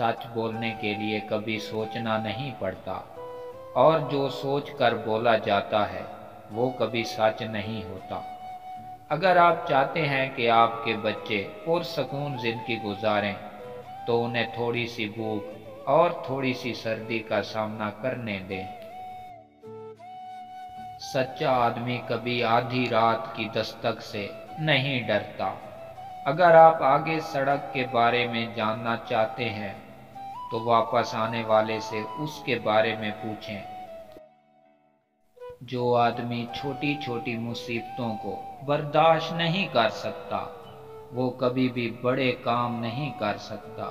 सच बोलने के लिए कभी सोचना नहीं पड़ता, और जो सोच कर बोला जाता है वो कभी सच नहीं होता। अगर आप चाहते हैं कि आपके बच्चे पुरसकून जिंदगी गुजारें, तो उन्हें थोड़ी सी भूख और थोड़ी सी सर्दी का सामना करने दें। सच्चा आदमी कभी आधी रात की दस्तक से नहीं डरता। अगर आप आगे सड़क के बारे में जानना चाहते हैं, तो वापस आने वाले से उसके बारे में पूछें। जो आदमी छोटी छोटी मुसीबतों को बर्दाश्त नहीं कर सकता, वो कभी भी बड़े काम नहीं कर सकता।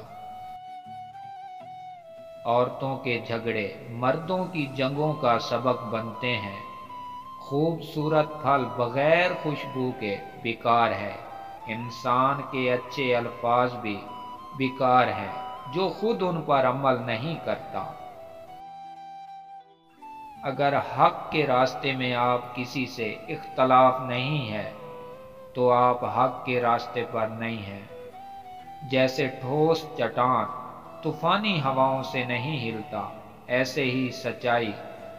औरतों के झगड़े मर्दों की जंगों का सबक बनते हैं। खूबसूरत फल बगैर खुशबू के बेकार है। इंसान के अच्छे अल्फाज भी बेकार हैं जो खुद उन पर अमल नहीं करता। अगर हक के रास्ते में आप किसी से इख्तलाफ नहीं है, तो आप हक के रास्ते पर नहीं हैं। जैसे ठोस चट्टान तूफानी हवाओं से नहीं हिलता, ऐसे ही सच्चाई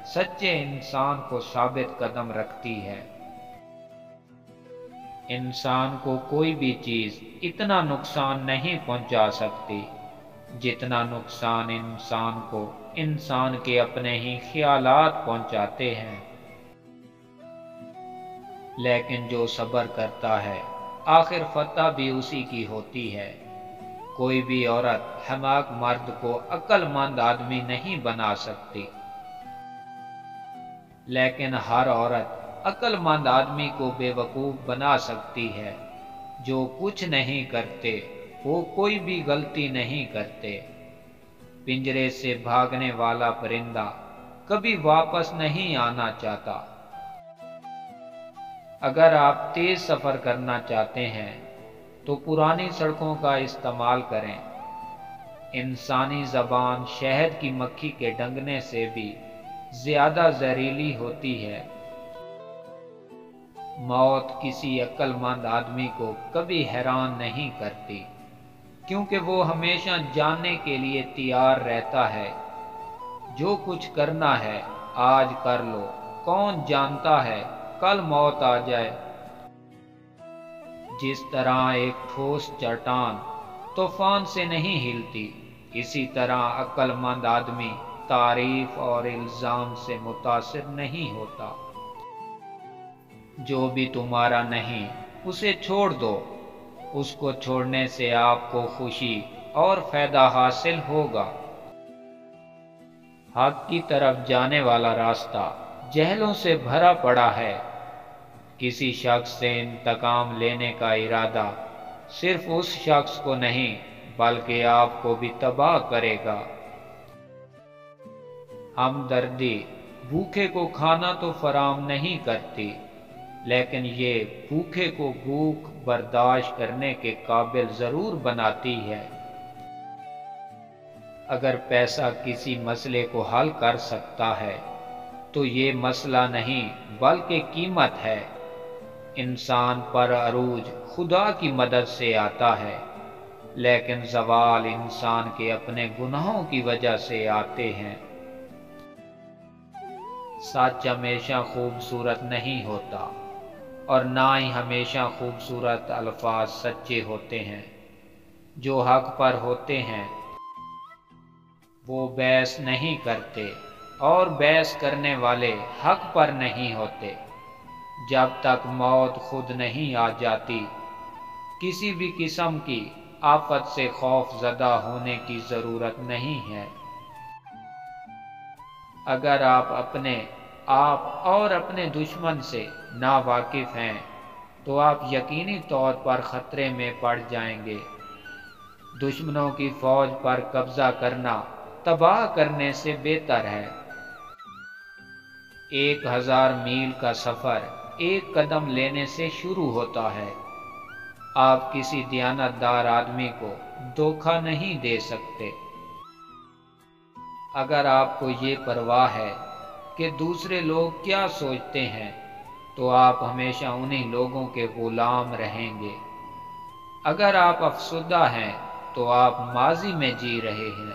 सच्चे इंसान को साबित कदम रखती है। इंसान को कोई भी चीज इतना नुकसान नहीं पहुंचा सकती जितना नुकसान इंसान को इंसान के अपने ही ख्यालात पहुंचाते हैं। लेकिन जो सब्र करता है, आखिर फतह भी उसी की होती है। कोई भी औरत हमाक मर्द को अक्लमंद आदमी नहीं बना सकती, लेकिन हर औरत अक्लमंद आदमी को बेवकूफ बना सकती है। जो कुछ नहीं करते वो कोई भी गलती नहीं करते। पिंजरे से भागने वाला परिंदा कभी वापस नहीं आना चाहता। अगर आप तेज सफर करना चाहते हैं, तो पुरानी सड़कों का इस्तेमाल करें। इंसानी जबान शहद की मक्खी के डंगने से भी ज्यादा जहरीली होती है। मौत किसी अक्लमंद आदमी को कभी हैरान नहीं करती, क्योंकि वो हमेशा जानने के लिए तैयार रहता है। जो कुछ करना है आज कर लो, कौन जानता है कल मौत आ जाए। जिस तरह एक ठोस चट्टान तूफान से नहीं हिलती, इसी तरह अक्लमंद आदमी तारीफ और इल्जाम से मुतासिर नहीं होता। जो भी तुम्हारा नहीं, उसे छोड़ दो। उसको छोड़ने से आपको खुशी और फायदा हासिल होगा। हक की तरफ जाने वाला रास्ता जहलों से भरा पड़ा है। किसी शख्स से इंतकाम लेने का इरादा सिर्फ उस शख्स को नहीं, बल्कि आपको भी तबाह करेगा। हमदर्दी भूखे को खाना तो फराम नहीं करती, लेकिन ये भूखे को भूख बर्दाश्त करने के काबिल जरूर बनाती है। अगर पैसा किसी मसले को हल कर सकता है, तो ये मसला नहीं बल्कि कीमत है। इंसान पर अरूज खुदा की मदद से आता है, लेकिन ज़वाल इंसान के अपने गुनाहों की वजह से आते हैं। सच हमेशा खूबसूरत नहीं होता, और ना ही हमेशा खूबसूरत अल्फाज सच्चे होते हैं। जो हक पर होते हैं वो बहस नहीं करते, और बहस करने वाले हक पर नहीं होते। जब तक मौत खुद नहीं आ जाती, किसी भी किस्म की आफत से खौफ ज़दा होने की ज़रूरत नहीं है। अगर आप और अपने दुश्मन से नावाकिफ हैं, तो आप यकीनी तौर पर खतरे में पड़ जाएंगे। दुश्मनों की फौज पर कब्जा करना तबाह करने से बेहतर है। 1000 मील का सफर एक कदम लेने से शुरू होता है। आप किसी दयानतदार आदमी को धोखा नहीं दे सकते। अगर आपको ये परवाह है कि दूसरे लोग क्या सोचते हैं, तो आप हमेशा उन्हीं लोगों के गुलाम रहेंगे। अगर आप अफसुदा हैं, تو آپ ماضی میں جی رہے ہیں۔